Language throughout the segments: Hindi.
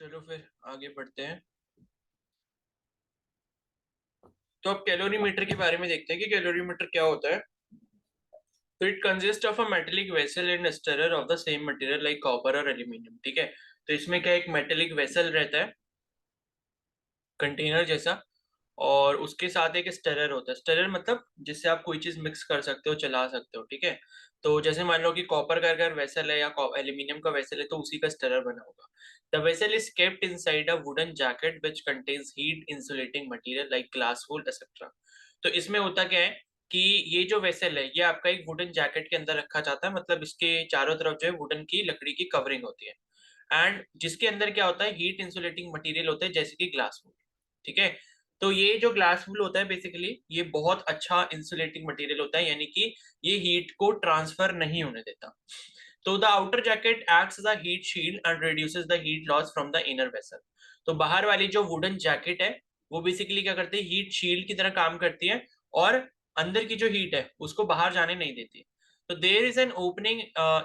चलो फिर आगे बढ़ते हैं। तो अब कैलोरीमीटर के बारे में देखते हैं कि कैलोरीमीटर क्या होता है। तो it consist of a metallic vessel and stirrer of the same material like copper और एल्यूमिनियम। ठीक है। तो इसमें क्या एक मेटेलिक वेसल रहता है, कंटेनर जैसा, और उसके साथ एक स्टरर होता है। स्टरर मतलब जिससे आप कोई चीज मिक्स कर सकते हो, चला सकते हो। ठीक है। तो जैसे मान लो कि कॉपर का अगर वेसल है या एल्यूमिनियम का वेसल है तो उसी का स्टरर बना होगा। The vessel is kept inside a wooden jacket which contains heat insulating material like glass wool etcetera. तो इसमें होता क्या है कि ये जो वेसल है ये आपका एक वुडन जैकेट के अंदर रखा जाता है, मतलब इसके चारों तरफ जो है वुडन की लकड़ी की कवरिंग होती है। एंड जिसके अंदर क्या होता है, हीट इंसुलेटिंग मटेरियल होता है जैसे कि ग्लास वूल। ठीक है। तो ये जो ग्लास वूल होता है बेसिकली ये बहुत अच्छा इंसुलेटिंग मटेरियल होता है, यानी कि ये हीट को ट्रांसफर नहीं होने देता। तो the outer jacket acts as a heat shield and reduces the heat loss from the inner vessel. तो बाहर वाली जो वुडन जैकेट है वो बेसिकली क्या करती है, हीट शील्ड की तरह काम करती है, और अंदर की जो हीट है उसको बाहर जाने नहीं देती। तो there is an opening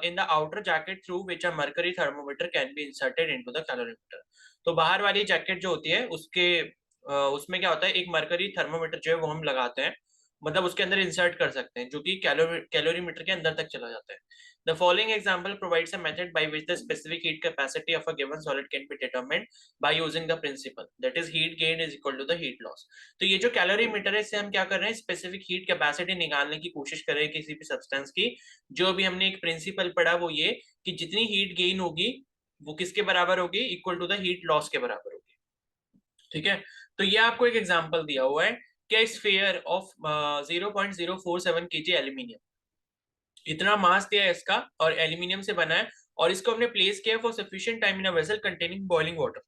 in the outer jacket through which a mercury thermometer can be inserted into the calorimeter. तो बाहर वाली जैकेट जो होती है उसके उसमें क्या होता है, एक मरकरी थर्मोमीटर जो है वो हम लगाते हैं, मतलब उसके अंदर इंसर्ट कर सकते हैं, जो कि कैलोरीमीटर के अंदर तक चला जाता है। The following example provides a method by which the specific heat capacity of a given solid can be determined by using the principle that is heat gain is equal to the heat loss. तो ये जो कैलोरीमीटर है इससे हम क्या कर रहे हैं, स्पेसिफिक हीट कैपेसिटी निकालने की कोशिश कर रहे हैं किसी भी सब्सटेंस की। जो भी हमने एक प्रिंसिपल पढ़ा वो ये कि जितनी हीट गेन होगी वो किसके बराबर होगी, equal to the heat loss के बराबर होगी। ठीक है। तो ये आपको एक एग्जांपल दिया हुआ है कि स्फीयर ऑफ 0.047 केजी एल्यूमिनियम, इतना मास दिया है इसका और एल्यूमिनियम से बना है, और इसको हमने प्लेस किया for sufficient time in a vessel containing boiling water.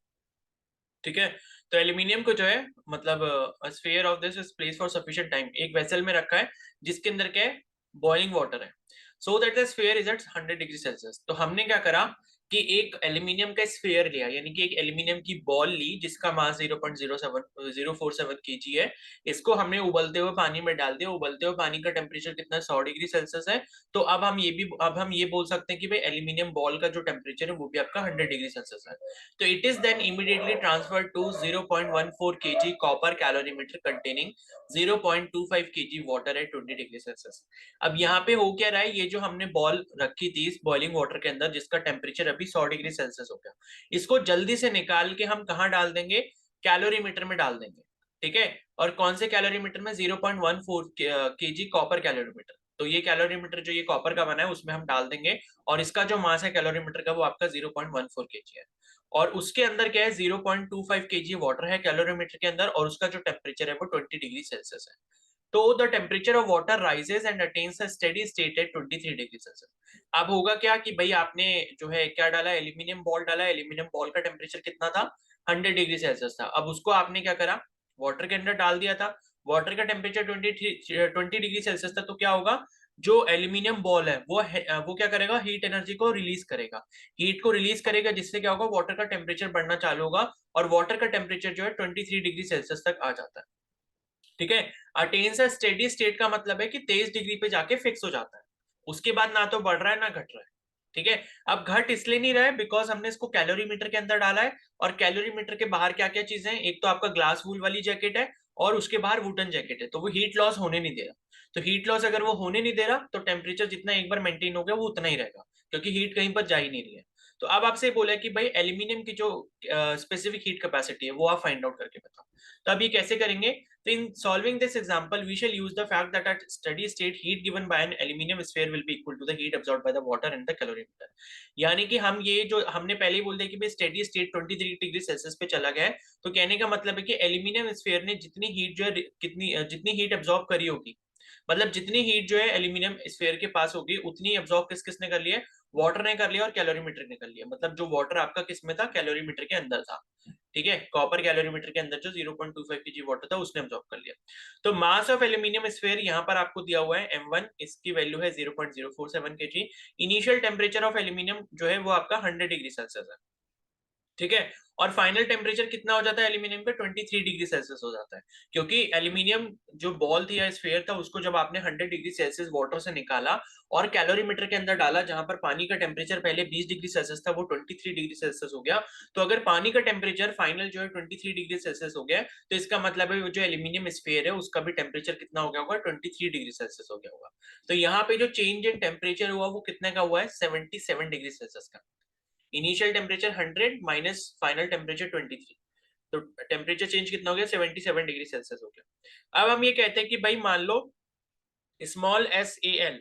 ठीक है। तो एल्यूमिनियम को जो है मतलब sphere of this is place for sufficient time एक वेसल में रखा है जिसके अंदर क्या है, बॉइलिंग वाटर है। So that the sphere is at 100 degree Celsius. तो हमने क्या करा कि एक एल्यूमिनियम का स्फीयर लिया, यानी कि एक एल्यूमिनियम की बॉल ली जिसका मास 0.047 है। इसको हमने उबलते हुए पानी में डाल दिया। उबलते हुए पानी का टेम्परेचर कितना, 100 डिग्री सेल्सियस है। तो अब हम ये बोल सकते हैं कि भाई एल्यूमिनियम बॉल का जो टेम्परेचर है वो भी आपका 100 डिग्री सेल्सियस है। तो it is then immediately transferred to 0.14 kg copper calorimeter containing 0.25 kg water at 20 degree Celsius. अब यहाँ पे हो क्या रहा है, ये जो हमने बॉल रखी थी इस बॉइलिंग वाटर के अंदर जिसका टेम्परेचर अभी 100 डिग्री सेल्सियस हो गया, इसको जल्दी से निकाल के हम कहाँ डाल देंगे, कैलोरीमीटर में डाल देंगे। ठीक है। और कौन से कैलोरीमीटर में, 0.14 केजी कॉपर कैलोरीमीटर। तो ये कैलोरीमीटर जो ये कॉपर का बना है उसमें हम डाल देंगे, और इसका जो मास है कैलोरीमीटर का वो आपका 0.14 केजी है। और उसके अंदर क्या है, 0.25 केजी वाटर है कैलोरीमीटर के अंदर, और उसका जो टेम्परेचर है वो 20 डिग्री सेल्सियस है। तो the temperature of water rises and attains a steady state at 23 degree Celsius. अब होगा क्या कि भाई आपने जो है क्या डाला, एल्यूमिनियम बॉल डाला। एल्यूमिनियम बॉल का टेम्परेचर कितना था, 100 डिग्री सेल्सियस था। अब उसको आपने क्या करा, वाटर के अंदर डाल दिया था। वाटर का टेम्परेचर 20 डिग्री सेल्सियस था। तो क्या होगा, जो एल्यूमिनियम बॉल है वो क्या करेगा, हीट एनर्जी को रिलीज करेगा। हीट को रिलीज करेगा जिससे क्या होगा, वाटर का टेम्परेचर बढ़ना चालू होगा, और वाटर का टेम्परेचर जो है 23 डिग्री सेल्सियस तक आ जाता है। ठीक है। अटेन्स अ स्टेडी स्टेट का मतलब है कि 23 डिग्री पे जाके फिक्स हो जाता है। उसके बाद ना तो बढ़ रहा है ना घट रहा है। ठीक है। अब घट इसलिए नहीं रहा है बिकॉज हमने इसको कैलोरीमीटर के अंदर डाला है, और कैलोरीमीटर के बाहर क्या क्या चीजें हैं, एक तो आपका ग्लास वूल वाली जैकेट है, और उसके बाहर वुडन जैकेट है, तो वो हीट लॉस होने नहीं दे रहा। तो हीट लॉस अगर वो होने नहीं दे रहा तो टेम्परेचर जितना एक बार मेंटेन हो गया वो उतना ही रहेगा, क्योंकि हीट कहीं पर जा ही नहीं रही है। तो अब आपसे बोला कि भाई एल्यूमिनियम की जो स्पेसिफिक हीट कैपेसिटी है वो आप फाइंड आउट करके बताओ। तो अब ये कैसे करेंगे, so in solving this example, we shall use the fact that at steady state heat given by an aluminum sphere will be equal to the heat absorbed by the water and the calorimeter। यानी कि हम ये जो हमने पहले ही बोल दिया कि भाई स्टेडी स्टेट 23 डिग्री सेल्सियस पे चला गया है। तो कहने का मतलब है कि एल्यूमिनियम स्फीयर ने जितनी हीट जो है जितनी हीट अब्सॉर्ब करी होगी, मतलब जितनी हीट जो है एल्यूमिनियम स्फीयर के पास होगी उतनी अब्सॉर्ब किसने कर लिया, वाटर ने कर लिया और कैलोरीमीटर ने कर लिया। मतलब जो वाटर आपका किस में था, कैलोरीमीटर के अंदर था। ठीक है। कॉपर कैलोरीमीटर के अंदर जो 0.25 केजी वाटर था उसने अब्सॉर्ब कर लिया। तो मास ऑफ एल्यूमिनियम स्फीयर यहाँ पर आपको दिया हुआ है m1, इसकी वैल्यू है 0.047 KG. Initial temperature of aluminium जो है वो आपका 100 डिग्री सेल्सियस है। ठीक है। और फाइनल टेम्परेचर कितना हो जाता है एल्यूमिनियम का, 23 डिग्री सेल्सियस हो जाता है, क्योंकि एल्यूमिनियम जो बॉल थी या स्फीयर था उसको जब आपने 100 डिग्री सेल्सियस वाटर से निकाला और कैलोरीमीटर के अंदर डाला, जहां पर पानी का टेम्परेचर पहले 20 डिग्री सेल्सियस था वो 23 डिग्री सेल्सियस हो गया। तो अगर पानी का टेम्परेचर फाइनल जो है 23 डिग्री सेल्सियस हो गया, तो इसका मतलब है जो एल्यूमिनियम स्फीयर है उसका भी टेम्परेचर कितना हो गया होगा, 23 डिग्री सेल्सियस हो गया होगा। तो यहाँ पे जो चेंज इन टेम्परेचर हुआ वो कितने का हुआ है, 77 डिग्री सेल्सियस का। Initial temperature 100 minus final temperature 23, तो टेम्परेचर चेंज कितना हो गया, 77 डिग्री सेल्सियस हो गया। अब हम ये कहते हैं कि भाई मान लो स्मॉल एस ए एल,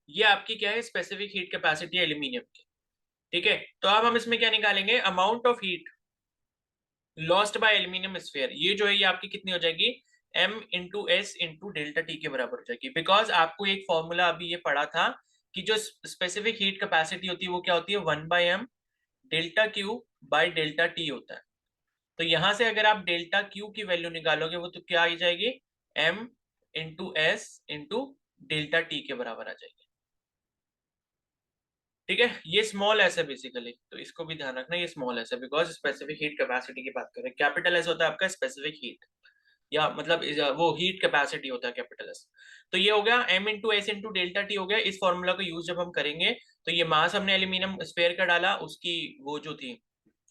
ये आपकी क्या है, स्पेसिफिक हीट कैपेसिटी एल्यूमिनियम की। ठीक है, तो अब हम इसमें क्या निकालेंगे, amount of heat lost by aluminium sphere, ये जो है ये आपकी कितनी हो जाएगी, m into S into delta T के बराबर हो जाएगी। बिकॉज आपको एक फॉर्मूला अभी ये पढ़ा था कि जो स्पेसिफिक हीट कैपेसिटी होती है वो क्या होती है, 1/m delta Q by delta T होता है। तो यहां से अगर आप डेल्टा क्यू की वैल्यू निकालोगे वो तो क्या आ जाएगी, m into S into delta T के बराबर आ जाएगी। ठीक है, ये स्मॉल एस है बेसिकली, तो इसको भी ध्यान रखना, ये स्मॉल एस है बिकॉज स्पेसिफिक हीट कैपेसिटी की बात करें। कैपिटल एस होता है आपका स्पेसिफिक हीट, या मतलब वो हीट कैपेसिटी होता है कैपिटल एस। तो ये हो गया m into S into delta T हो गया। इस फॉर्मूला का यूज जब हम करेंगे तो ये मास हमने एल्यूमिनियम स्फीयर का डाला, उसकी वो जो थी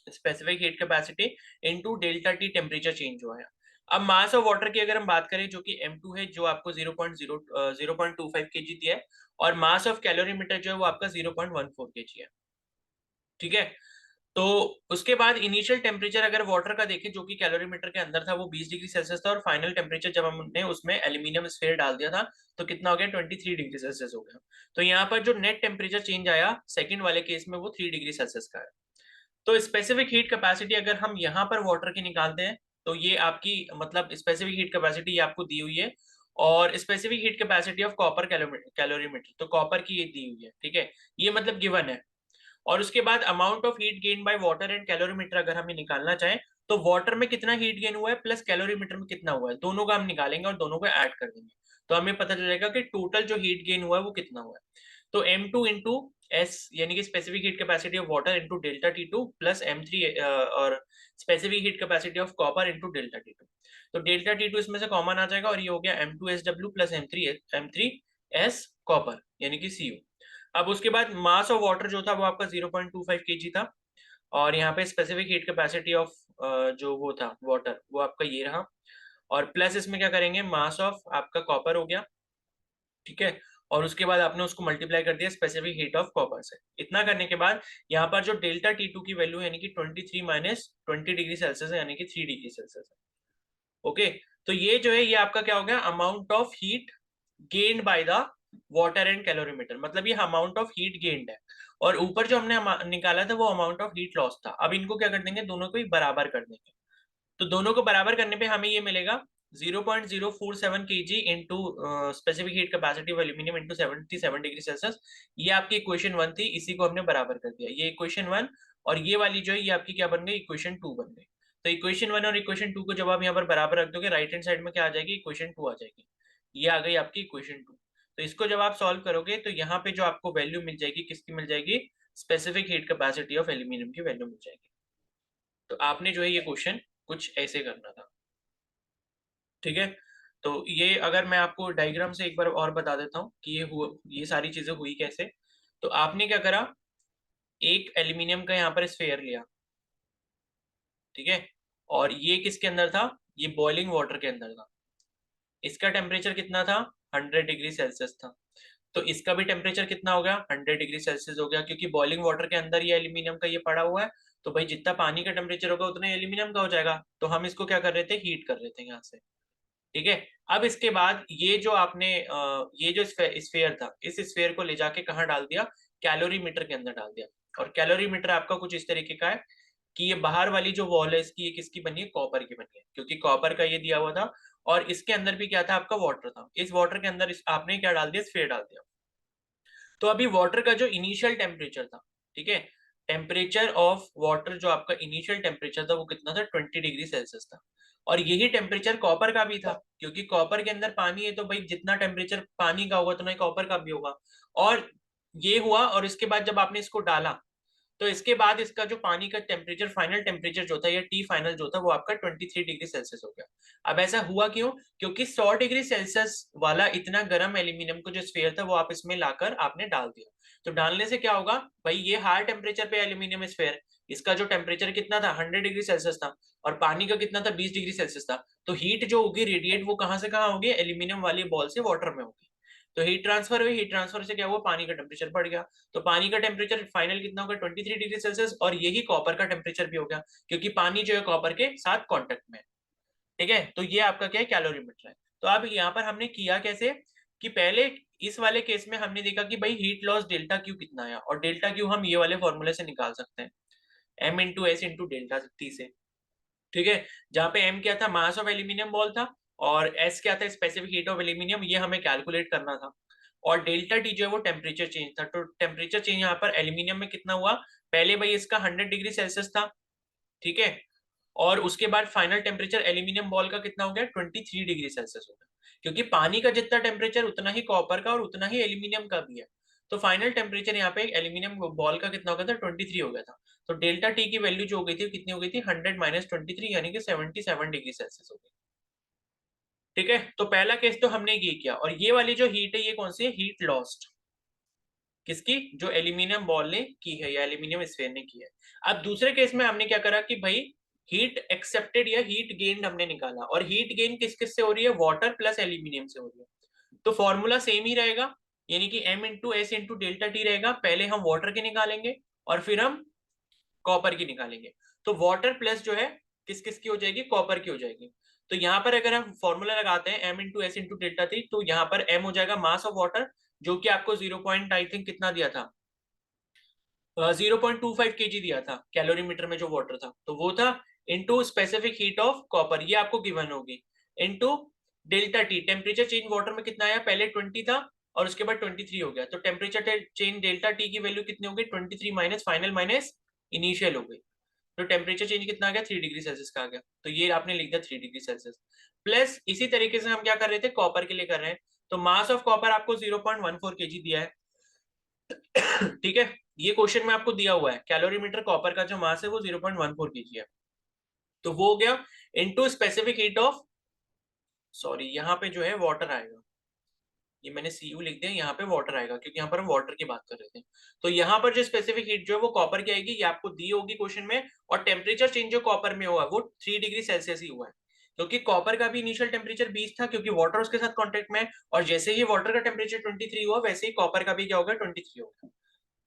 specific heat capacity into delta T temperature change हुआ है। अब मास ऑफ वाटर की अगर हम बात करें जो कि m2 है, जो आपको 0.25 kg दिया है, और मास ऑफ कैलोरीमीटर जो है वो आपका 0.14 kg है। ठीक है, तो उसके बाद इनिशियल टेम्परेचर अगर वाटर का देखें जो कि कैलोरीमीटर के अंदर था वो 20 डिग्री सेल्सियस था, और फाइनल टेम्परेचर जब हमने उसमें एल्यूमिनियम स्फीयर डाल दिया था तो कितना हो गया, 23 डिग्री सेल्सियस हो गया। तो यहाँ पर जो नेट टेम्परेचर चेंज आया सेकंड वाले केस में वो 3 डिग्री सेल्सियस का है। तो स्पेसिफिक हीट कैपेसिटी अगर हम यहाँ पर वाटर की निकालते हैं तो ये आपकी मतलब स्पेसिफिक हीट कैपेसिटी ये आपको दी हुई है, और specific heat capacity of copper calorimeter, तो कॉपर की ये दी हुई है। ठीक है, ये मतलब गिवन है। और उसके बाद amount of heat gain by water and calorimeter अगर हमें निकालना चाहें तो वाटर में कितना हीट गेन हुआ है प्लस कैलोरीमीटर में कितना हुआ है, दोनों का हम निकालेंगे और दोनों को ऐड कर देंगे, तो हमें पता चलेगा कि टोटल जो हीट गेन हुआ है वो कितना हुआ है। तो m2 इंटू एस यानी कि specific heat capacity of water into delta T2 plus m3 और specific heat capacity of copper into delta T2, तो डेल्टा T2 इसमें से कॉमन आ जाएगा और ये हो गया m2SW प्लस m3S कॉपर यानी कि Cu। अब उसके बाद मास ऑफ वाटर जो था वो आपका 0.25 kg था, और यहाँ पे स्पेसिफिक हीट कैपेसिटी ऑफ जो वो था वाटर वो आपका ये रहा, और प्लस इसमें क्या करेंगे, मास ऑफ आपका कॉपर हो गया। ठीक है, और उसके बाद आपने उसको मल्टीप्लाई कर दिया स्पेसिफिक हीट ऑफ कॉपर से। इतना करने के बाद यहाँ पर जो डेल्टा T2 की वैल्यू यानी कि 23 माइनस 20 डिग्री सेल्सियस है यानी कि 3 डिग्री सेल्सियस है। ओके, तो ये जो है ये आपका क्या हो गया, amount of heat gained by the water and calorimeter, मतलब ये अमाउंट ऑफ हीट गेन्ड है, और ऊपर जो हमने निकाला था वो अमाउंट ऑफ हीट लॉस था। अब इनको क्या कर देंगे, दोनों को ही बराबर कर देंगे, तो दोनों को बराबर करने पे हमें ये मिलेगा 0.047 kg into specific heat capacity of aluminium into 77 degree Celsius. ये आपकी इक्वेशन 1 थी, इसी को हमने बराबर कर दिया, ये इक्वेशन 1, और ये वाली जो है ये आपकी क्या बन गई, इक्वेशन 2 बन गई। तो इक्वेशन 1 और इक्वेशन 2 को जब आप यहाँ पर बराबर रख दोगे राइट हैंड साइड में क्या आ जाएगी, इक्वेशन 2 आ जाएगी। ये आ गई आपकी इक्वेशन 2। तो इसको जब आप सॉल्व करोगे तो यहाँ पे जो आपको वैल्यू मिल जाएगी किसकी मिल जाएगी, specific heat capacity of aluminium की वैल्यू मिल जाएगी। तो आपने जो है ये क्वेश्चन कुछ ऐसे करना था। ठीक है, तो ये अगर मैं आपको डायग्राम से एक बार और बता देता हूँ कि ये सारी चीजें हुई कैसे। तो आपने क्या करा, एक एल्यूमिनियम का यहाँ पर स्फेयर लिया। ठीक है, और ये किसके अंदर था, ये बॉइलिंग वाटर के अंदर था। इसका टेम्परेचर कितना था, 100 डिग्री सेल्सियस था। तो इसका भी टेम्परेचर कितना हो गया, 100 डिग्री सेल्सियस हो गया, क्योंकि बॉइलिंग वाटर के अंदर ये एल्यूमिनियम का ये पड़ा हुआ है। तो भाई जितना पानी का टेम्परेचर होगा उतना एल्यूमिनियम का हो जाएगा, तो हम इसको क्या कर रहे थे, हीट कर रहे थे यहाँ से। ठीक है, अब इसके बाद ये जो आपने ये जो स्फेयर था इस स्फेयर को ले जाके कहाँ डाल दिया, कैलोरीमीटर के अंदर डाल दिया। और कैलोरीमीटर आपका कुछ इस तरीके का है कि ये बाहर वाली जो वॉल है इसकी, ये किसकी बनी है, कॉपर की बनी है, क्योंकि कॉपर का ये दिया हुआ था। और इसके अंदर भी क्या था, आपका वाटर था। इस वाटर के अंदर आपने क्या डाल दिया, स्फेयर डाल दिया। तो अभी वाटर का जो इनिशियल टेम्परेचर था, ठीक है, टेम्परेचर ऑफ वाटर जो आपका इनिशियल टेम्परेचर था वो कितना था, 20 डिग्री सेल्सियस था। और यही टेम्परेचर कॉपर का भी था, क्योंकि कॉपर के अंदर पानी है, तो भाई जितना टेम्परेचर पानी का होगा उतना ही कॉपर का भी होगा। और ये हुआ, और इसके बाद जब आपने इसको डाला तो इसके बाद इसका जो पानी का टेम्परेचर, फाइनल टेम्परेचर जो था या टी फाइनल जो था, वो आपका 23 डिग्री सेल्सियस हो गया। अब ऐसा हुआ क्यों? क्योंकि 100 डिग्री सेल्सियस वाला इतना गर्म एल्यूमिनियम को जो स्फीयर था वो आप इसमें लाकर आपने डाल दिया। तो डालने से क्या होगा भाई, ये हायर टेम्परेचर पे एल्यूमिनियम स्फीयर, इसका जो टेम्परेचर कितना था 100 डिग्री सेल्सियस था, और पानी का कितना था 20 डिग्री सेल्सियस था। तो हीट जो होगी रेडिएट वो कहां से कहां होगी, एल्यूमिनियम वाली बॉल से वाटर में होगी। तो हीट ट्रांसफर हुई, हीट ट्रांसफर से क्या हुआ, पानी का टेम्परेचर बढ़ गया। तो पानी का टेम्परेचर फाइनल कितना होगा 23 डिग्री सेल्सियस, और यही कॉपर का टेम्परेचर भी हो गया, क्योंकि पानी जो है कॉपर के साथ कॉन्टेक्ट में। ठीक है, तो ये आपका क्या है, कैलोरीमीटर है। तो अब यहाँ पर हमने किया कैसे कि पहले इस वाले केस में हमने देखा कि भाई हीट लॉस डेल्टा क्यू कितना है, और डेल्टा क्यू हम ये वाले फॉर्मूले से निकाल सकते हैं, M into S into delta T से। ठीक है, जहाँ पे एम क्या था, मास ऑफ एल्यूमिनियम बॉल था, और एस क्या था, स्पेसिफिक हीट ऑफ एल्यूमिनियम, ये हमें कैलकुलेट करना था। और डेल्टा टी जो है वो टेम्परेचर चेंज था। तो टेम्परेचर चेंज यहाँ पर एल्यूमिनियम में कितना हुआ, पहले भाई इसका 100 डिग्री सेल्सियस था, ठीक है, और उसके बाद फाइनल टेम्परेचर एल्यूमिनियम बॉल का कितना हो गया 23 डिग्री सेल्सियस हो गया, क्योंकि पानी का जितना टेम्परेचर उतना ही कॉपर का और उतना ही एल्यूमिनियम का भी है। तो फाइनल टेम्परेचर यहाँ पे एल्यूमिनियम बॉल का कितना हो गया था 23 हो गया था। तो डेल्टा टी की वैल्यू जो हो गई थी कितनी हो गई थी 100 माइनस 23, यानी कि 77 डिग्री सेल्सियस हो गई। ठीक है, तो पहला केस तो हमने ये किया, और ये वाली जो हीट है ये कौन सी है, हीट लॉस्ट, किसकी, जो एल्यूमिनियम बॉल ने की है या एल्यूमिनियम स्फीयर ने की है। अब दूसरे केस में हमने क्या करा कि भाई हीट एक्सेप्टेड या हीट गेन हमने निकाला, और हीट गेन किस किस से हो रही है, वाटर प्लस एल्यूमिनियम से हो रही है। तो फॉर्मूला सेम ही रहेगा, यानी कि M into S into delta T रहेगा। पहले हम वाटर के निकालेंगे और फिर हम कॉपर की निकालेंगे। तो वाटर प्लस जो है किस किस की हो जाएगी, कॉपर की हो जाएगी। तो यहाँ पर अगर हम फॉर्मूला लगाते हैं M into S into delta T, तो यहाँ पर एम हो जाएगा मास ऑफ वाटर, जो कि आपको 0 पॉइंट आई थिंक कितना दिया था, 0.25 केजी दिया था कैलोरीमीटर में जो वाटर था, तो वो था, into specific heat of copper, ये आपको गिवन होगी, into delta T, temperature change water में कितना आया, पहले 20 था और उसके बाद 23 हो गया। तो टेम्परेचर चेंज डेल्टा टी की वैल्यू कितनी हो गई, 23 माइनस फाइनल माइनस इनिशियल हो गई। तो टेम्परेचर चेंज कितना आ गया, 3 डिग्री सेल्सियस का आ गया। तो ये आपने लिख दिया 3 डिग्री सेल्सियस। प्लस इसी तरीके से हम क्या कर रहे थे, कॉपर के लिए कर रहे हैं। तो मास ऑफ कॉपर आपको 0.14 केजी दिया है। ठीक है, ये क्वेश्चन में आपको दिया हुआ है कैलोरीमीटर कॉपर का जो मास है वो 0.14 केजी है। तो वो हो गया into specific heat of, sorry यहाँ पे जो है वाटर आएगा, ये मैंने Cu लिख दिया, यहाँ पे वाटर आएगा क्योंकि यहाँ पर हम वाटर की बात कर रहे थे। तो यहाँ पर जो स्पेसिफिक हीट जो है वो कॉपर की आएगी, ये आपको दी होगी क्वेश्चन में। और टेम्परेचर चेंज जो कॉपर में हुआ वो 3 डिग्री सेल्सियस ही हुआ है, क्योंकि कॉपर का भी इनिशियल टेम्परेचर 20 था, क्योंकि वाटर उसके साथ कॉन्टेक्ट में है, और जैसे ही वाटर का टेम्परेचर 23 हुआ वैसे ही कॉपर का भी क्या होगा 23 होगा।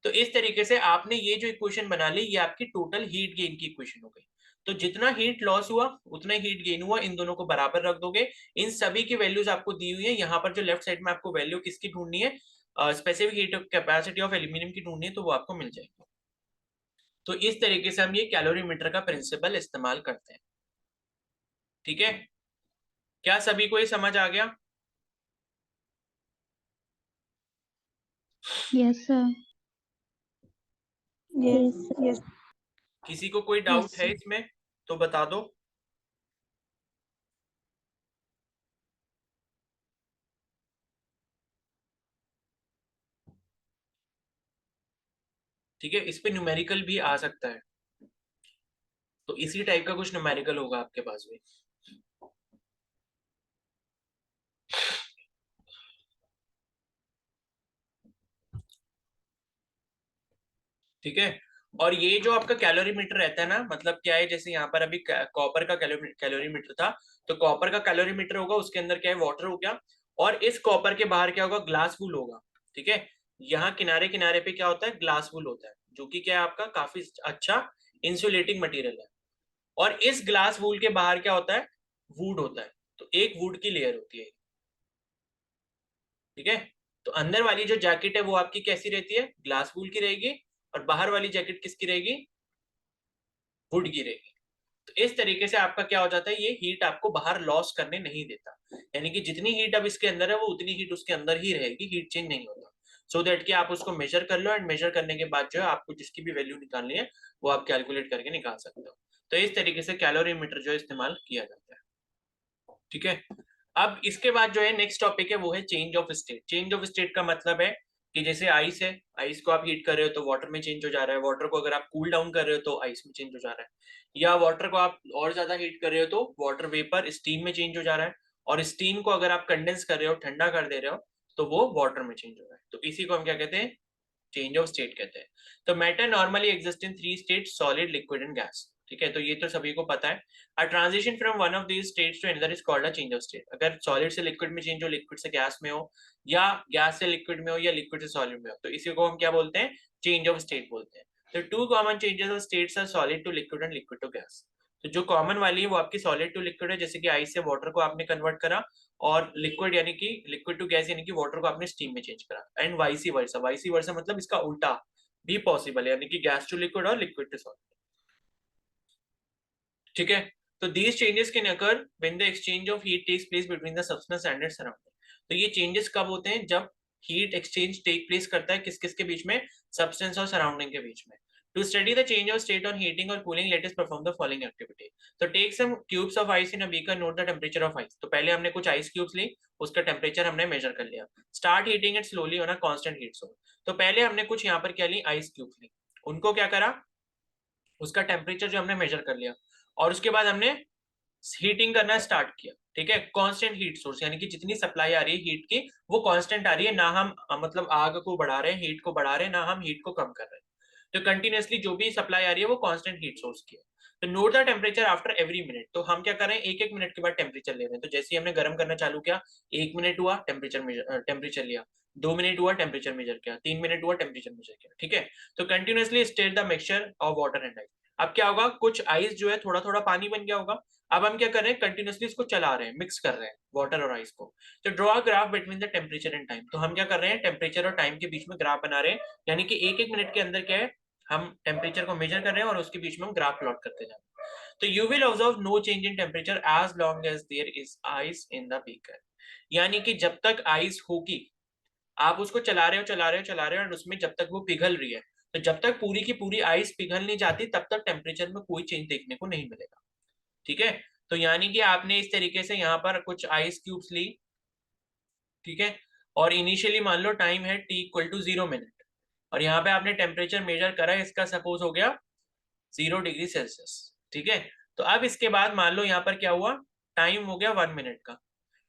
तो इस तरीके से आपने ये जो इक्वेशन बना ली, ये आपकी टोटल हीट गेन की इक्वेशन हो गई। तो जितना हीट लॉस हुआ उतना हीट गेन हुआ, इन दोनों को बराबर रख दोगे। इन सभी की वैल्यूज आपको दी हुई है, यहाँ पर जो लेफ्ट साइड में आपको वैल्यू किसकी ढूंढनी है, specific heat capacity of aluminium की ढूंढनी है, तो वो आपको मिल जाएगी। तो इस तरीके से हम ये कैलोरीमीटर का प्रिंसिपल इस्तेमाल करते हैं। ठीक है, क्या सभी को ये समझ आ गया? Yes sir. यस। किसी को कोई डाउट है इसमें तो बता दो। ठीक है, इस पे न्यूमेरिकल भी आ सकता है, तो इसी टाइप का कुछ न्यूमेरिकल होगा आपके पास भी। ठीक है, और ये जो आपका कैलोरीमीटर रहता है ना, मतलब क्या है, जैसे यहाँ पर अभी कॉपर का कैलोरीमीटर था, तो कॉपर का कैलोरीमीटर होगा, उसके अंदर क्या है, वाटर हो गया, और इस कॉपर के बाहर क्या होगा, ग्लास वूल होगा। ठीक है, यहाँ किनारे किनारे पे क्या होता है, ग्लास वूल होता है, जो कि क्या है आपका काफी अच्छा इंसुलेटिंग मटेरियल है। और इस ग्लास वूल के बाहर क्या होता है, वुड होता है, तो एक वुड की लेयर होती है। ठीक है, तो अंदर वाली जो जैकेट है वो आपकी कैसी रहती है, ग्लास वूल की रहेगी, और बाहर वाली जैकेट किसकी रहेगी, वुड की रहेगी। तो इस तरीके से आपका क्या हो जाता है, ये हीट आपको बाहर लॉस करने नहीं देता, यानी कि जितनी हीट अब इसके अंदर है वो उतनी हीट उसके अंदर ही रहेगी, हीट चेंज नहीं होता। सो दैट कि आप उसको मेजर कर लो, एंड मेजर करने के बाद जो है आपको जिसकी भी वैल्यू निकालनी है वो आप कैलकुलेट करके निकाल सकते हो। तो इस तरीके से कैलोरीमीटर जो है इस्तेमाल किया जाता है। ठीक है, अब इसके बाद जो है नेक्स्ट टॉपिक है वो है change of state. Change of state का मतलब है कि जैसे आइस है, आइस को आप हीट कर रहे हो तो वाटर में चेंज हो जा रहा है, वाटर को अगर आप कूल डाउन कर रहे हो तो आइस में चेंज हो जा रहा है, या वाटर को आप और ज्यादा हीट कर रहे हो तो वाटर वेपर स्टीम में चेंज हो जा रहा है, और स्टीम को अगर आप कंडेंस कर रहे हो, ठंडा कर दे रहे हो, तो वो वाटर में चेंज हो रहा है। तो इसी को हम क्या कहते हैं, चेंज ऑफ स्टेट कहते हैं। तो matter normally exist in three state, solid, liquid and gas. ठीक है, तो ये तो सभी को पता है। A transition from one of these states to another is called a change of state. अगर सॉलिड से लिक्विड में चेंज हो, लिक्विड से गैस में हो, या गैस से लिक्विड में हो, या लिक्विड से सॉलिड में हो, तो इसी को हम क्या बोलते हैं, चेंज ऑफ स्टेट बोलते हैं। तो two common changes of states are solid to liquid and liquid to gas. तो जो कॉमन वाली है वो आपकी सॉलिड टू लिक्विड है, जैसे कि आइस से वाटर को आपने कन्वर्ट करा, और लिक्विड यानी कि लिक्विड टू गैस यानी कि वाटर को आपने स्टीम में चेंज करा, एंड वाइसी वर्सा। वाइसी वर्सा मतलब इसका उल्टा भी पॉसिबल है, यानी कि गैस टू लिक्विड और लिक्विड टू सॉलिड। ठीक है, तो these changes can occur when the exchange of heat takes place between the substance and its surrounding. तो ये चेंजेस कब होते हैं, जब हीट एक्सचेंज टेक प्लेस करता है किस किस के बीच में, सब्सटेंस और सराउंडिंग के बीच में। To study the change of state on heating or cooling, let us perform the following activity. So take some cubes of ice in a beaker, note the temperature of ice. तो पहले हमने कुछ आइस क्यूब्स ली, उसका टेम्परेचर हमने मेजर कर लिया। Start heating it slowly on a constant heat source. तो पहले हमने कुछ यहाँ पर क्या ली, आइस क्यूब्स ली, उनको क्या करा, उसका टेम्परेचर जो हमने मेजर कर लिया, और उसके बाद हमने हीटिंग करना स्टार्ट किया। ठीक है, कांस्टेंट हीट सोर्स, यानी कि जितनी सप्लाई आ रही है हीट की वो कांस्टेंट आ रही है, ना हम मतलब आग को बढ़ा रहे हैं, हीट को बढ़ा रहे हैं, ना हम हीट को कम कर रहे हैं। तो कंटिन्यूअसली जो भी सप्लाई आ रही है वो कांस्टेंट हीट सोर्स की है। तो note the temperature after every minute. तो हम क्या कर रहे हैं, एक एक मिनट के बाद टेम्परेचर ले रहे हैं। तो जैसे ही हमने गर्म करना चालू किया, 1 मिनट हुआ, टेम्परेचर लिया, 2 मिनट हुआ, टेम्परेचर मेजर किया, 3 मिनट हुआ, टेम्परेचर मेजर किया। ठीक है, तो continuously state the mixture of water and ice. अब क्या होगा, कुछ आइस जो है थोड़ा थोड़ा पानी बन गया होगा। अब हम क्या कर रहे हैं, कंटिन्यूअसली इसको चला रहे हैं, मिक्स कर रहे हैं वाटर और आइस को। तो draw graph between the temperature and time. तो हम क्या कर रहे हैं, टेम्परेचर और टाइम के बीच में ग्राफ बना रहे हैं, यानी कि एक एक मिनट के अंदर क्या है, हम टेम्परेचर को मेजर कर रहे हैं और उसके बीच में हम ग्राफ प्लॉट करते जा रहे हैं। तो you will observe no change in temperature as long as there is ice in the beaker. यानी कि जब तक आइस होगी, आप उसको चला रहे हो चला रहे हो चला रहे हो, और उसमें जब तक वो पिघल रही है, तो जब तक पूरी की पूरी आइस पिघल नहीं जाती तब तक टेम्परेचर में कोई चेंज देखने को नहीं मिलेगा। ठीक है, तो यानी कि आपने इस तरीके से यहाँ पर कुछ आइस क्यूब्स ली, ठीक है, और इनिशियली मान लो टाइम है t इक्वल टू 0 मिनट, और यहाँ पे आपने टेम्परेचर मेजर करा, इसका सपोज हो गया 0 डिग्री सेल्सियस। ठीक है, तो अब इसके बाद मान लो यहाँ पर क्या हुआ, टाइम हो गया 1 मिनट का,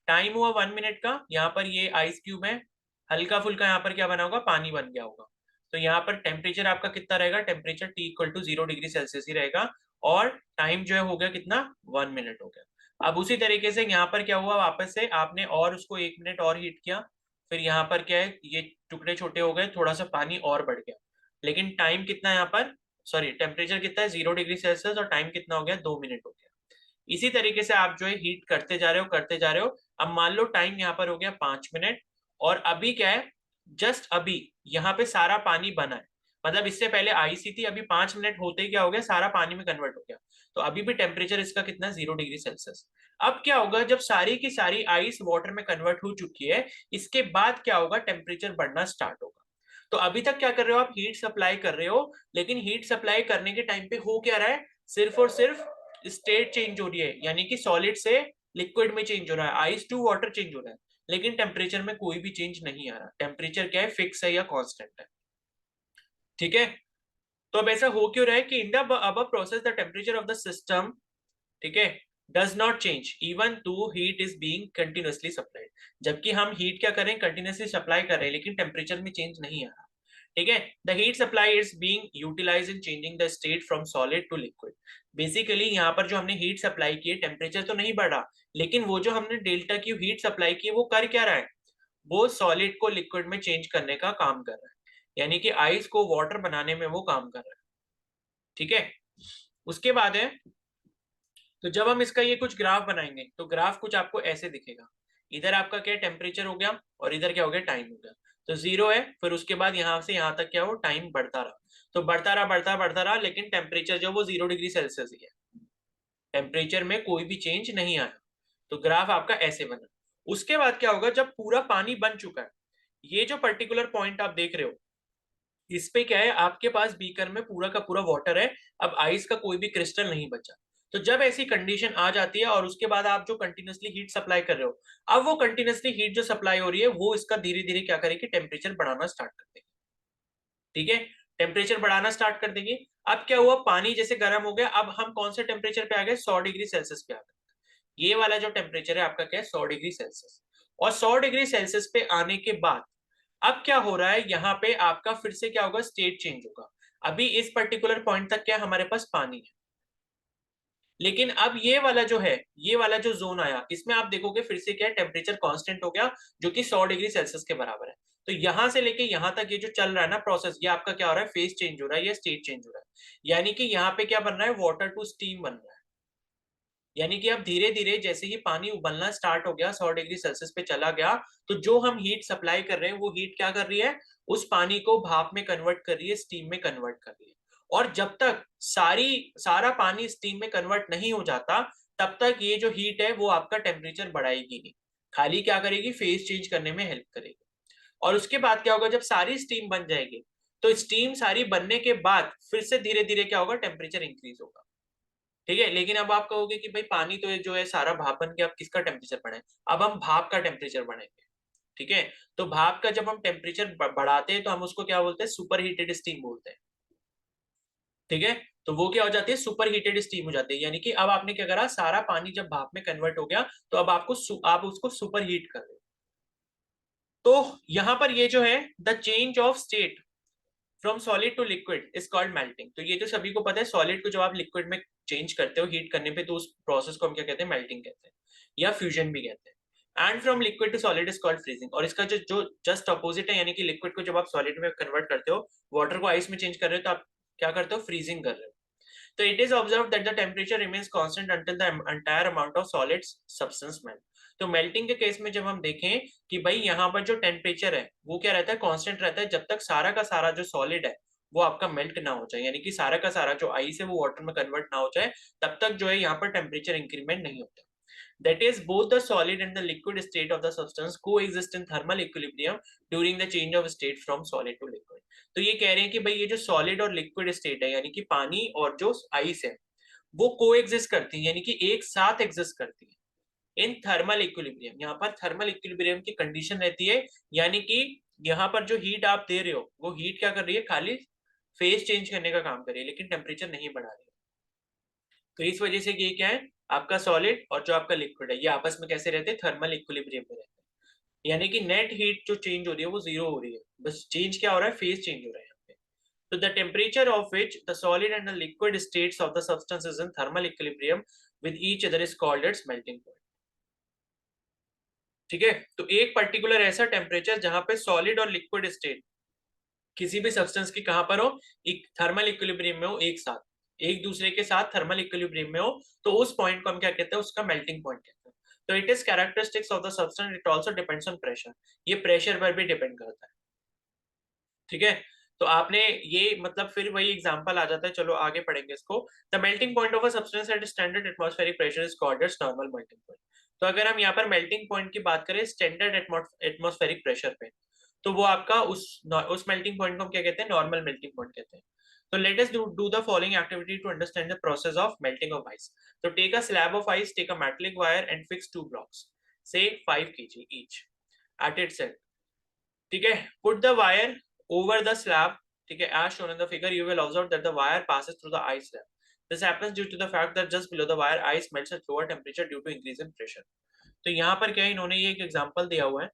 टाइम हुआ 1 मिनट का, यहाँ पर ये आइस क्यूब है, हल्का फुल्का यहाँ पर क्या बना होगा, पानी बन गया होगा। तो यहाँ पर टेम्परेचर आपका कितना रहेगा, temperature t equal to 0 degree Celsius ही रहेगा, और टाइम जो है हो गया कितना, 1 मिनट हो गया। अब उसी तरीके से यहाँ पर क्या हुआ, वापस से आपने और उसको 1 मिनट और हीट किया, फिर यहाँ पर क्या है, ये टुकड़े छोटे हो गए, थोड़ा सा पानी और बढ़ गया, लेकिन टाइम कितना यहाँ पर, सॉरी टेम्परेचर कितना है, 0 डिग्री सेल्सियस, और टाइम कितना हो गया, 2 मिनट हो गया। इसी तरीके से आप जो है हीट करते जा रहे हो करते जा रहे हो। अब मान लो टाइम यहाँ पर हो गया 5 मिनट, और अभी क्या है, जस्ट अभी यहाँ पे सारा पानी बना है, मतलब इससे पहले आई सी थी, अभी 5 मिनट होते ही क्या हो गया, सारा पानी में कन्वर्ट हो गया। तो अभी भी टेम्परेचर इसका कितना, 0 डिग्री सेल्सियस। अब क्या होगा, जब सारी की सारी आइस वाटर में कन्वर्ट हो चुकी है, इसके बाद क्या होगा, टेम्परेचर बढ़ना स्टार्ट होगा। तो अभी तक क्या कर रहे हो आप, हीट सप्लाई कर रहे हो, लेकिन हीट सप्लाई करने के टाइम पे हो क्या रहा है, सिर्फ और सिर्फ स्टेट चेंज हो रही है, यानी कि सॉलिड से लिक्विड में चेंज हो रहा है, आइस टू वाटर चेंज हो रहा है, लेकिन टेम्परेचर में कोई भी चेंज नहीं आ रहा। टेम्परेचर क्या है, फिक्स है या कांस्टेंट है। ठीक है, तो अब ऐसा हो क्यों रहा है कि in the above process the temperature of the system, ठीक है, does not change even though heat is being continuously supplied. जबकि हम हीट क्या करें, कंटिन्यूअसली सप्लाई कर रहे हैं, लेकिन टेम्परेचर में चेंज नहीं आ रहा। ठीक है, the heat supply is being utilised in changing the state from solid to liquid. Basically यहाँ पर जो हमने हीट सप्लाई की है, टेम्परेचर तो नहीं बढ़ा, लेकिन वो जो हमने डेल्टा की हीट सप्लाई की है वो कर क्या रहा है, वो सॉलिड को लिक्विड में चेंज करने का काम कर रहा है, यानी कि आइस को वाटर बनाने में वो काम कर रहा है। ठीक है, उसके बाद है, तो जब हम इसका ये कुछ ग्राफ बनाएंगे तो ग्राफ कुछ आपको ऐसे दिखेगा। इधर आपका क्या टेम्परेचर हो गया, और इधर क्या हो गया, टाइम हो गया। तो 0 है, फिर उसके बाद यहाँ से यहाँ तक क्या हो, टाइम बढ़ता रहा, तो बढ़ता रहा बढ़ता बढ़ता रहा, लेकिन टेम्परेचर जो वो 0 डिग्री सेल्सियस ही है, टेम्परेचर में कोई भी चेंज नहीं आया। तो ग्राफ आपका ऐसे बना। उसके बाद क्या होगा, जब पूरा पानी बन चुका है, ये जो पर्टिकुलर पॉइंट आप देख रहे हो, इस पे क्या है, आपके पास बीकर में पूरा का पूरा वाटर है, अब आइस का कोई भी क्रिस्टल नहीं बचा। तो जब ऐसी कंडीशन आ जाती है और उसके बाद आप जो कंटिन्यूसली हीट सप्लाई कर रहे हो, अब वो कंटिन्यूसली हीट जो सप्लाई हो रही है वो इसका धीरे धीरे क्या करेगी, टेम्परेचर बढ़ाना स्टार्ट कर देगी। ठीक है, टेम्परेचर बढ़ाना स्टार्ट कर देगी। अब क्या हुआ, पानी जैसे गर्म हो गया, अब हम कौन से टेम्परेचर पे आ गए, 100 डिग्री सेल्सियस पे आ गए। ये वाला जो टेम्परेचर है आपका क्या है, 100 डिग्री सेल्सियस। और 100 डिग्री सेल्सियस पे आने के बाद अब क्या हो रहा है, यहाँ पे आपका फिर से क्या होगा, स्टेट चेंज होगा। अभी इस पर्टिकुलर पॉइंट तक क्या हमारे पास पानी है, लेकिन अब ये वाला जो है, ये वाला जो जोन आया, इसमें आप देखोगे फिर से क्या है, टेम्परेचर कांस्टेंट हो गया, जो कि 100 डिग्री सेल्सियस के बराबर है। तो यहां से लेके यहां तक ये जो चल रहा है ना प्रोसेस, ये आपका क्या हो रहा है, फेज चेंज हो रहा है, या स्टेट चेंज हो रहा है। यानी कि यहाँ पे क्या बन रहा है, वाटर टू स्टीम बन रहा है। यानी कि अब धीरे धीरे जैसे ही पानी उबलना स्टार्ट हो गया, 100 डिग्री सेल्सियस पे चला गया, तो जो हम हीट सप्लाई कर रहे हैं वो हीट क्या कर रही है, उस पानी को भाप में कन्वर्ट कर रही है, स्टीम में कन्वर्ट कर रही है। और जब तक सारा पानी स्टीम में कन्वर्ट नहीं हो जाता, तब तक ये जो हीट है वो आपका टेम्परेचर बढ़ाएगी नहीं, खाली क्या करेगी, फेज चेंज करने में हेल्प करेगी। और उसके बाद क्या होगा, जब सारी स्टीम बन जाएगी, तो स्टीम सारी बनने के बाद फिर से धीरे धीरे क्या होगा, टेम्परेचर इंक्रीज होगा। ठीक है, लेकिन अब आप कहोगे कि भाई पानी तो जो है सारा भाप बन के, अब किसका टेम्परेचर बढ़ाएं, अब हम भाप का टेम्परेचर बढ़ाएंगे। ठीक है, तो भाप का जब हम टेम्परेचर बढ़ाते हैं तो हम उसको क्या बोलते हैं, सुपर हीटेड स्टीम बोलते हैं। ठीक है, तो वो क्या हो जाती है, सुपर हीटेड स्टीम हो जाती है। यानी कि अब आपने क्या करा, सारा पानी जब भाप में कन्वर्ट हो गया, तो अब आप उसको सुपर हीट कर रहे हो। तो यहां पर ये जो है, the change of state from solid to liquid is called melting. तो ये तो सभी को पता है, सॉलिड को जब आप लिक्विड में चेंज करते हो हीट करने पे, तो उस प्रोसेस को हम क्या कहते हैं, मेल्टिंग कहते हैं, या फ्यूजन भी कहते हैं। And from liquid to solid is called freezing. और इसका जो जो जस्ट अपोजिट है, यानी कि लिक्विड को जब आप सॉलिड में कन्वर्ट करते हो, वाटर को आइस में चेंज कर रहे हो, तो आप क्या करते हो, फ्रीजिंग कर रहे हो। तो it is observed that the temperature remains constant until the entire amount of solid substance melt. तो मेल्टिंग के केस में जब हम देखें कि भाई यहाँ पर जो टेम्परेचर है वो क्या रहता है, कांस्टेंट रहता है, जब तक सारा का सारा जो सॉलिड है वो आपका मेल्ट ना हो जाए, यानी कि सारा का सारा जो आइस है वो वाटर में कन्वर्ट ना हो जाए, तब तक जो है यहाँ पर टेम्परेचर इंक्रीमेंट नहीं होता। That is, both the solid and the liquid state of the substance coexist in thermal equilibrium during the change of state from solid to liquid. तो ये कह रहे हैं कि भाई ये जो सॉलिड और लिक्विड स्टेट है, यानी कि पानी और जो आइस है, वो कोएग्जिस्ट करती है, यानी कि एक साथ एग्जिस्ट करती है इन थर्मल इक्विलिब्रियम। यहाँ पर थर्मल इक्विलिब्रियम की कंडीशन रहती है, यानी कि यहाँ पर जो हीट आप दे रहे हो वो हीट क्या कर रही है, खाली फेज चेंज करने का काम कर रही है, लेकिन टेम्परेचर नहीं बढ़ा रही है। तो इस वजह से ये क्या है, आपका सॉलिड और जो आपका लिक्विड है ये आपस में कैसे रहते हैं, थर्मल इक्विलिब्रियम में रहते हैं। यानी कि नेट हीट जो चेंज हो रही है वो जीरो हो रही है, बस चेंज क्या हो रहा है, फेज चेंज हो रहा है यहाँ पे। तो the temperature of which the solid and the liquid states of the substance is in thermal equilibrium with each other is called its melting point. ठीक है, तो एक पर्टिकुलर ऐसा टेम्परेचर जहां पे सॉलिड और लिक्विड स्टेट किसी भी सब्सटेंस की कहां पर हो, एक थर्मल इक्विलिब्रियम में हो, एक साथ एक दूसरे के साथ थर्मल इक्विलिब्रियम में हो, तो उस पॉइंट को हम क्या कहते हैं, उसका मेल्टिंग पॉइंट कहते हैं। तो it is characteristics of the substance, it also depends on pressure. ये प्रेशर पर भी डिपेंड करता है। ठीक है, तो आपने ये मतलब फिर वही एग्जांपल आ जाता है, चलो आगे पढ़ेंगे इसको। The melting point of a substance at standard atmospheric pressure is called as normal melting point. तो अगर हम यहाँ पर मेल्टिंग पॉइंट की बात करें स्टैंडर्ड एटमॉस्फेरिक प्रेशर पे, तो वो आपका उस मेल्टिंग पॉइंट को हम क्या कहते हैं, नॉर्मल मेल्टिंग पॉइंट कहते हैं। तो let us do the following activity to understand the process of melting of ice. तो take a slab of ice, take a metallic wire and fix two blocks से 5 kg each at its end. ठीक है, put the wire over the slab. ठीक है, as shown in the figure you will observe that the wire passes through the ice slab. This happens due to the fact that just below the wire ice melts at lower temperature due to increase in pressure. तो यहाँ पर क्या है, इन्होंने ये एक एग्जांपल दिया हुआ है।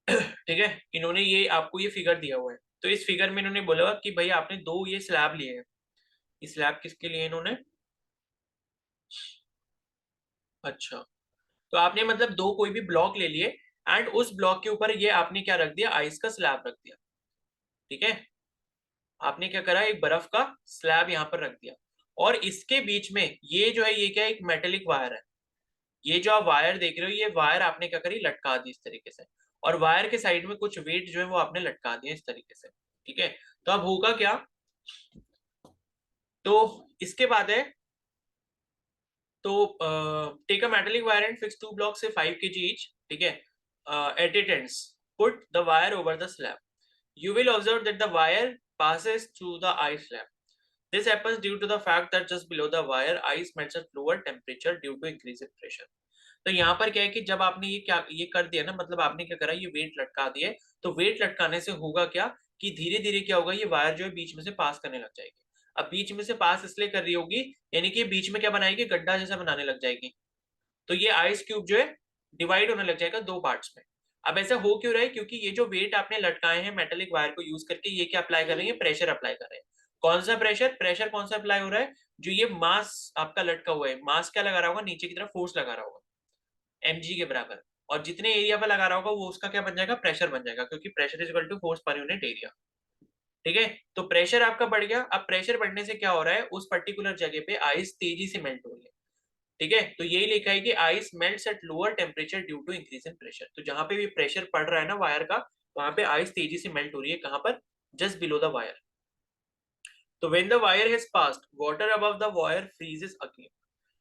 ठीक है, इन्होंने ये आपको ये फिगर दिया हुआ है, तो इस फिगर में इन्होंने बोला कि भाई आपने दो ये स्लैब लिए हैं। इस स्लैब किसके लिए इन्होंने, अच्छा, तो आपने मतलब दो कोई भी ब्लॉक ले लिए, एंड उस ब्लॉक के ऊपर ये आपने क्या रख दिया, आइस का स्लैब रख दिया। ठीक है, आपने क्या करा, एक बर्फ का स्लैब यहाँ पर रख दिया, और इसके बीच में ये जो है, ये क्या है, एक मेटेलिक वायर है। ये जो आप वायर देख रहे हो, ये वायर आपने क्या करी, लटका दी इस तरीके से, और वायर के साइड में कुछ वेट जो है वो आपने लटका दिया इस तरीके से। ठीक है, तो अब होगा क्या, तो इसके बाद है, तो take a metallic wire and fix two block से 5 kg ईच। ठीक है, at it ends put the wire over the slab. You will observe that the wire passes through the ice slab. This happens due to the fact that just below the wire ice melts at lower temperature due to increase in pressure. तो यहाँ पर क्या है कि जब आपने ये कर दिया ना, मतलब आपने क्या करा, ये वेट लटका दिए, तो वेट लटकाने से होगा क्या कि धीरे धीरे क्या होगा, ये वायर जो है बीच में से पास करने लग जाएगी। अब बीच में से पास इसलिए कर रही होगी, यानी कि बीच में क्या बनाएगी, गड्ढा जैसा बनाने लग जाएगी। तो ये आइस क्यूब जो है डिवाइड होने लग जाएगा दो पार्ट्स में। अब ऐसा हो क्यों रहा है, क्योंकि ये जो वेट आपने लटकाए हैं मेटेलिक वायर को यूज करके, ये क्या अप्लाई कर रही है, प्रेशर अप्लाई कर रहे हैं। कौन सा प्रेशर, प्रेशर कौन सा अप्लाई हो रहा है, जो ये मास आपका लटका हुआ है, मास क्या लगा रहा होगा, नीचे की तरफ फोर्स लगा रहा होगा mg के बराबर, और जितने एरिया पर लगा रहा होगा वो उसका क्या बन जाएगा, प्रेशर बन जाएगा, क्योंकि pressure is equal to force per unit area. ठीक है, तो प्रेशर आपका बढ़ गया। अब प्रेशर बढ़ने से क्या हो रहा है, उस पर्टिकुलर जगह पे आइस तेजी से मेल्ट हो रही है। ठीक है, तो यही लिखा है कि ice melts at lower temperature due to increase in pressure. तो जहां पे भी प्रेशर पड़ रहा है ना वायर का, वहां पे आइस तेजी से मेल्ट हो रही है। कहां पर, जस्ट बिलो द वायर। तो when the wire has passed water above the wire freezes again.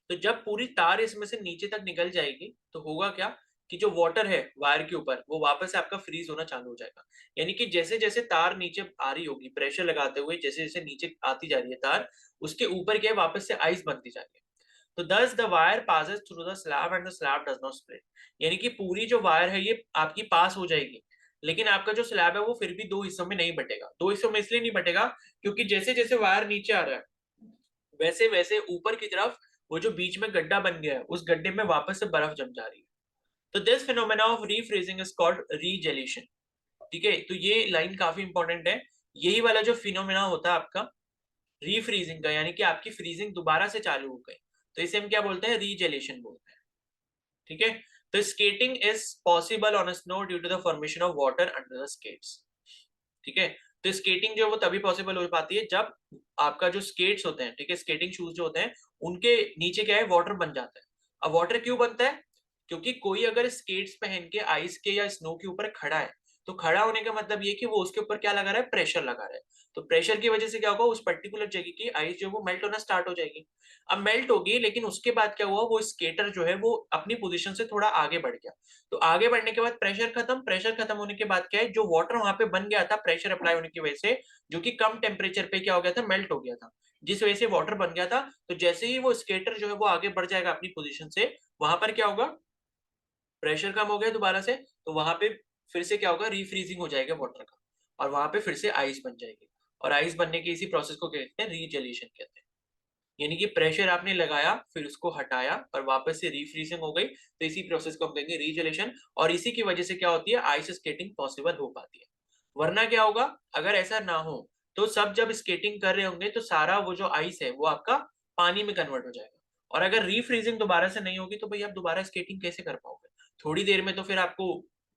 तो जब पूरी तार इसमें से नीचे तक निकल जाएगी तो होगा क्या कि जो वाटर है वायर के ऊपर वो वापस से आपका फ्रीज होना चालू हो जाएगा। यानी कि जैसे जैसे तार नीचे आ रही होगी प्रेशर लगाते हुए, जैसे जैसे नीचे आती जा रही है तार, उसके ऊपर क्या है, वापस से आइस बनती जा रही है। तो thus the wire passes through the slab and the slab does not split। यानी कि पूरी जो वायर है ये आपकी पास हो जाएगी, लेकिन आपका जो स्लैब है वो फिर भी दो हिस्सों में नहीं बटेगा। दो हिस्सों में इसलिए नहीं बटेगा क्योंकि जैसे जैसे वायर नीचे आ रहा है वैसे वैसे ऊपर की तरफ वो जो बीच में गड्ढा बन गया है उस गड्ढे में वापस से बर्फ जम जा रही है। तो this phenomena of refreezing is called regelation. ठीक है, तो ये लाइन काफी इंपॉर्टेंट है। यही वाला जो फिनोमेना होता है आपका रीफ्रीजिंग का, यानी कि आपकी फ्रीजिंग दोबारा से चालू हो गई, तो इसे हम क्या बोलते हैं, रीजेलेशन बोलते हैं। ठीक है, तो skating is possible on snow due to the formation of water under the skates. ठीक है, तो स्केटिंग जो है वो तभी पॉसिबल हो पाती है जब आपका जो स्केट्स होते हैं, ठीक है, स्केटिंग शूज जो होते हैं उनके नीचे क्या है, वाटर बन जाता है। अब वाटर क्यों बनता है, क्योंकि कोई अगर स्केट्स पहन के आइस के या स्नो के ऊपर खड़ा है, तो खड़ा होने का मतलब ये कि वो उसके ऊपर क्या लगा रहा है, प्रेशर लगा रहा है। तो प्रेशर की वजह से क्या होगा, उस पर्टिकुलर जगह की आइस जो वो मेल्ट होना स्टार्ट हो जाएगी। अब मेल्ट होगी, लेकिन उसके बाद क्या हुआ, वो स्केटर जो है वो अपनी पोजीशन से थोड़ा आगे बढ़ गया। तो आगे बढ़ने के बाद प्रेशर खत्म, प्रेशर खत्म होने के बाद क्या है, जो वाटर वहां पे बन गया था प्रेशर अप्लाई होने की वजह से, जो कि कम टेम्परेचर पे क्या हो गया था, मेल्ट हो गया था, जिस वजह से वाटर बन गया था। तो जैसे ही वो स्केटर जो है वो आगे बढ़ जाएगा अपनी पोजीशन से, वहां पर क्या होगा, प्रेशर कम हो गया दोबारा से, तो वहां पे फिर से क्या होगा, रीफ्रीजिंग हो जाएगा वाटर का, और वहां पे फिर से आइस बन जाएगी। और आइस बनने के इसी प्रोसेस को कहते हैं रीजेलेशन कहते हैं। यानी कि प्रेशर आपने लगाया फिर उसको हटाया और वापस से रीफ्रीजिंग हो गई, तो इसी प्रोसेस को हम कहेंगे रीजेलेशन। और इसी की वजह से क्या होती है, आइस स्केटिंग पॉसिबल हो पाती है। वरना क्या होगा, अगर ऐसा ना हो तो सब जब स्केटिंग कर रहे होंगे तो सारा वो जो आइस है वो आपका पानी में कन्वर्ट हो जाएगा। और अगर रीफ्रीजिंग दोबारा से नहीं होगी तो भाई आप दोबारा स्केटिंग कैसे कर पाओगे। थोड़ी देर में तो फिर आपको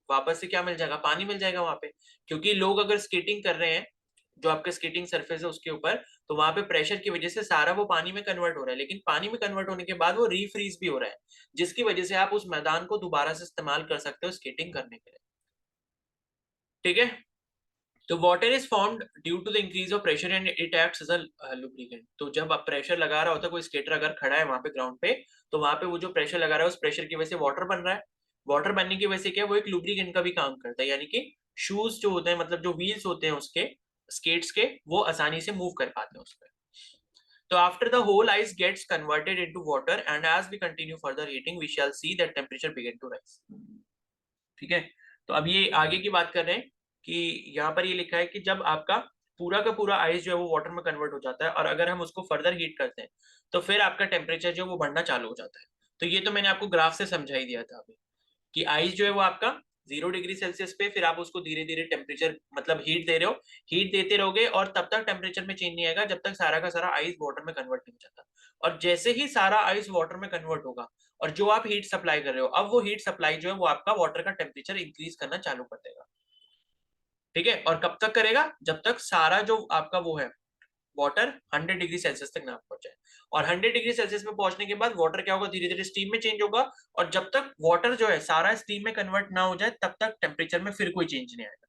वापस से क्या मिल जाएगा, पानी मिल जाएगा वहां पे। क्योंकि लोग अगर स्केटिंग कर रहे हैं, जो आपका स्केटिंग सरफेस है उसके ऊपर, तो वहां पे प्रेशर की वजह से सारा वो पानी में कन्वर्ट हो रहा है, लेकिन पानी में कन्वर्ट होने के बाद वो रीफ्रीज भी हो रहा है, जिसकी वजह से आप उस मैदान को दोबारा से इस्तेमाल कर सकते हो स्केटिंग करने के लिए। ठीक है, तो water is formed due to the increase of pressure and it acts as a lubricant. तो जब आप प्रेशर लगा रहा होता है, कोई स्केटर अगर खड़ा है वहां पे ग्राउंड पे, तो वहां पे वो जो प्रेशर लगा रहा है उस प्रेशर की वजह से वाटर बन रहा है। वाटर बनने की वजह से क्या है, वो एक लुब्रिकेंट का भी काम करता है, यानी कि शूज जो होते हैं, मतलब जो व्हील्स होते हैं उसके, स्केट्स के, वो आसानी से मूव कर पाते हैं उस पर। तो after the whole ice gets converted into water and as we continue further heating we shall see that temperature begin to rise। ठीक है, तो अब ये आगे की बात कर रहे हैं कि यहाँ पर ये लिखा है कि जब आपका पूरा का पूरा आइस जो है वो वाटर में कन्वर्ट हो जाता है और अगर हम उसको फर्दर हीट करते हैं तो फिर आपका टेम्परेचर जो है वो बढ़ना चालू हो जाता है। तो ये तो मैंने आपको ग्राफ से समझा ही दिया था अभी कि आइस जो है वो आपका 0 डिग्री सेल्सियस पे, फिर आप उसको धीरे धीरे टेम्परेचर मतलब हीट दे रहे हो, हीट देते रहोगे और तब तक टेम्परेचर में चेंज नहीं आएगा जब तक सारा का सारा आइस वाटर में कन्वर्ट नहीं हो जाता। और जैसे ही सारा आइस वाटर में कन्वर्ट होगा और जो आप हीट सप्लाई कर रहे हो, अब वो हीट सप्लाई जो है वो आपका वाटर का टेम्परेचर इंक्रीज करना चालू कर देगा। ठीक है, और कब तक करेगा, जब तक सारा जो आपका वो है वाटर 100 डिग्री सेल्सियस तक ना पहुंच जाए। और 100 डिग्री सेल्सियस में पहुंचने के बाद वाटर क्या होगा, धीरे धीरे स्टीम में चेंज होगा। और जब तक वाटर जो है सारा स्टीम में कन्वर्ट ना हो जाए तब तक टेम्परेचर में फिर कोई चेंज नहीं आएगा।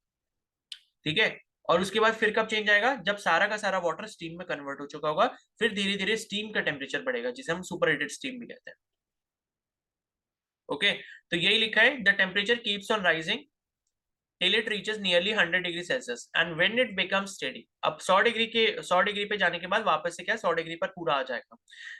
ठीक है, और उसके बाद फिर कब चेंज आएगा, जब सारा का सारा वाटर स्टीम में कन्वर्ट हो चुका होगा, फिर धीरे धीरे स्टीम का टेम्परेचर बढ़ेगा जिसे हम सुपर हीटेड स्टीम भी कहते हैं। ओके, तो यही लिखा है the temperature keeps on rising till it reaches nearly 100 degree Celsius and when it becomes steady. अब 100 डिग्री पे जाने के बाद वापस से क्या 100 डिग्री पर पूरा आ जाएगा.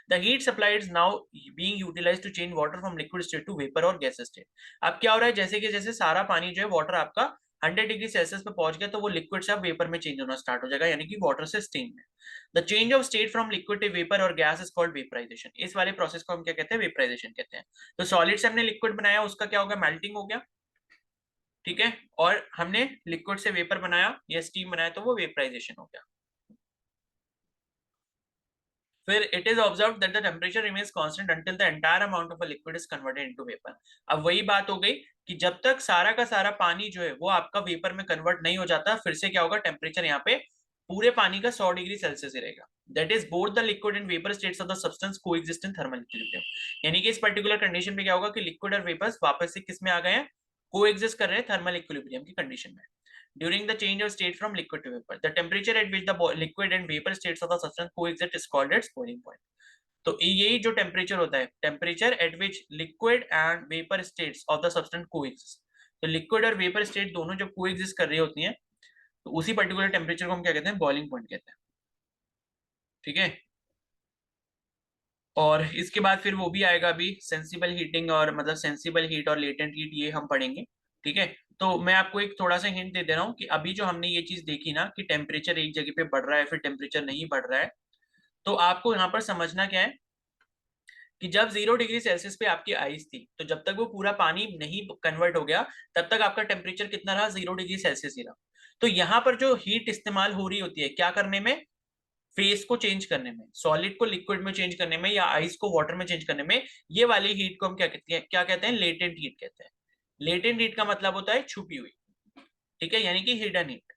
The heat supply is now being utilized to change water from liquid state to vapor or gas state. अब क्या हो रहा है, जैसे कि जैसे सारा पानी जो है वाटर आपका 100 डिग्री सेल्सियस पे पहुंच गया तो वो लिक्विड से अब वेपर में चेंज होना स्टार्ट हो जाएगा, यानी कि वाटर से स्टीम में. The change of state from liquid to vapour और गैस इज कॉल्ड वेपराइजेशन. इस वाले प्रोसेस को हम क्या कहते हैं, वेपराइजेशन कहते हैं. तो सॉलिड से हमने लिक्विड बनाया, उसका क्या होगा, मेल्टिंग हो गया, ठीक है, और हमने लिक्विड से वेपर बनाया या स्टीम बनाया तो वो वेपराइजेशन हो गया. फिर it is observe that the temperature remains constant until the entire amount of a liquid is converted into vapour. अब वही बात हो गई कि जब तक सारा का सारा पानी जो है वो आपका वेपर में कन्वर्ट नहीं हो जाता, फिर से क्या होगा, टेम्परेचर यहाँ पे पूरे पानी का 100 डिग्री सेल्सियस ही रहेगा. That is both the liquid and vapour states of the substance coexist in thermal equilibrium. यानी कि इस पर्टिकुलर कंडीशन पे क्या होगा कि लिक्विड और वेपर्स वापस से किस में आ गए हैं, कोएग्जिस्ट कर रहे हैं थर्मल इक्विलिब्रियम की कंडीशन में. During the change of state from liquid to vapor, the temperature at which the liquid and vapor states of the substance coexist is called its boiling point. तो यही जो टेम्परेचर होता है, temperature at which liquid and vapour states of the substance coexist. तो लिक्विड और वेपर स्टेट दोनों जब कोएग्जिस्ट कर रही होती हैं तो उसी पर्टिकुलर टेम्परेचर को हम क्या कहते हैं, बॉइलिंग पॉइंट कहते हैं. ठीक है, और इसके बाद फिर वो भी आएगा अभी सेंसिबल हीटिंग, और मतलब सेंसिबल हीट और लेटेंट हीट ये हम पढ़ेंगे. ठीक है, तो मैं आपको एक थोड़ा सा हिंट दे दे रहा हूँ कि अभी जो हमने ये चीज देखी ना कि टेम्परेचर एक जगह पे बढ़ रहा है फिर टेम्परेचर नहीं बढ़ रहा है, तो आपको यहाँ पर समझना क्या है कि जब 0 डिग्री सेल्सियस पे आपकी आइस थी तो जब तक वो पूरा पानी नहीं कन्वर्ट हो गया तब तक आपका टेम्परेचर कितना रहा, 0 डिग्री सेल्सियस ही रहा. तो यहाँ पर जो हीट इस्तेमाल हो रही होती है क्या करने में, फेस को चेंज करने में, सॉलिड को लिक्विड में चेंज करने में या आइस को वाटर में चेंज करने में, ये वाली हीट को हम क्या कहते हैं, लेटेंट हीट कहते हैं. लेटेंट हीट का मतलब होता है छुपी हुई, ठीक है, यानी कि हिडन हीट.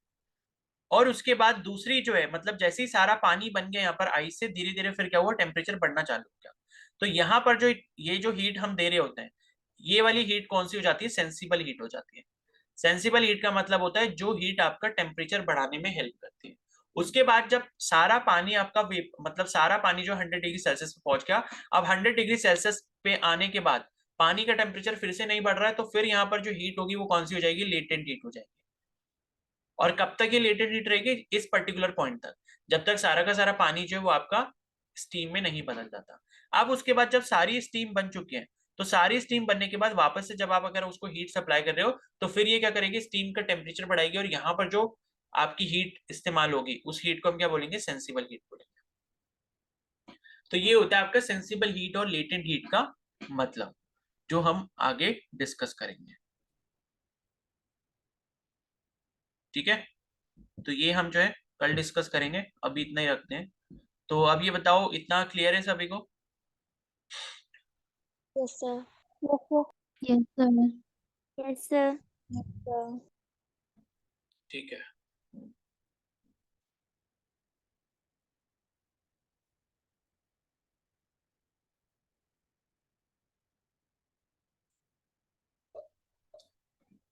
और उसके बाद दूसरी जो है, मतलब जैसे ही सारा पानी बन गया यहाँ पर आइस से, धीरे धीरे फिर क्या हुआ, टेम्परेचर बढ़ना चालू हो गया. तो यहाँ पर जो ये जो हीट हम दे रहे होते हैं, ये वाली हीट कौन सी हो जाती है, सेंसिबल हीट हो जाती है. सेंसिबल हीट का मतलब होता है जो हीट आपका टेम्परेचर बढ़ाने में हेल्प करती है. उसके बाद जब सारा पानी आपका मतलब सारा पानी जो 100 डिग्री सेल्सियस पे पहुंच गया, अब 100 डिग्री सेल्सियस पे आने के बाद पानी का टेम्परेचर फिर से नहीं बढ़ रहा है, तो फिर यहाँ पर जो हीट होगी वो कौन सी हो जाएगी, लेटेंट हीट हो जाएगी. और कब तक ये लेटेंट हीट रहेगी, इस पर्टिकुलर पॉइंट तक, जब तक सारा का सारा पानी जो है वो आपका स्टीम में नहीं बदल जाता. अब उसके बाद जब सारी स्टीम बन चुकी है, तो सारी स्टीम बनने के बाद वापस से जब आप अगर उसको हीट सप्लाई कर रहे हो तो फिर ये क्या करेगी, स्टीम का टेम्परेचर बढ़ाएगी, और यहाँ पर जो आपकी हीट इस्तेमाल होगी उस हीट को हम क्या बोलेंगे, सेंसिबल हीट बोलेंगे. तो ये होता है आपका सेंसिबल हीट और लेटेंट हीट का मतलब, जो हम आगे डिस्कस करेंगे. ठीक है, तो ये हम जो है कल डिस्कस करेंगे, अभी इतना ही रखते हैं. तो अब ये बताओ, इतना क्लियर है सभी को? Yes, sir. Yes, sir. Yes, sir. Yes, sir. Yes, sir. ठीक है.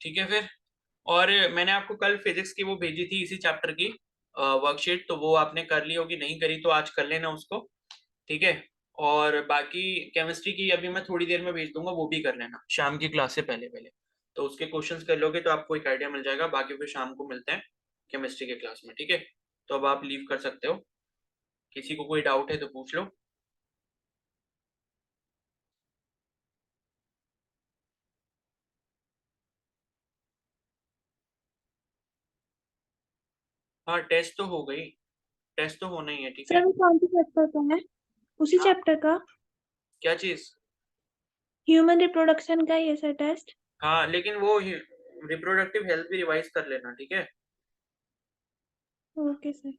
ठीक है फिर, और मैंने आपको कल फिजिक्स की वो भेजी थी इसी चैप्टर की वर्कशीट, तो वो आपने कर ली होगी, नहीं करी तो आज कर लेना उसको. ठीक है, और बाकी केमिस्ट्री की अभी मैं थोड़ी देर में भेज दूंगा, वो भी कर लेना शाम की क्लास से पहले पहले. तो उसके क्वेश्चंस कर लोगे तो आपको एक आइडिया मिल जाएगा. बाकी फिर शाम को मिलते हैं केमिस्ट्री के क्लास में. ठीक है, तो अब आप लीव कर सकते हो. किसी को कोई डाउट है तो पूछ लो. हाँ, टेस्ट तो हो गई, टेस्ट तो होना ही है. ठीक है, सर, वो कौन से चैप्टर का है? उसी हाँ? चैप्टर का क्या चीज? ह्यूमन रिप्रोडक्शन का ही है सर टेस्ट? हाँ, लेकिन वो रिप्रोडक्टिव हेल्थ भी रिवाइज कर लेना. ठीक है, ओके सर.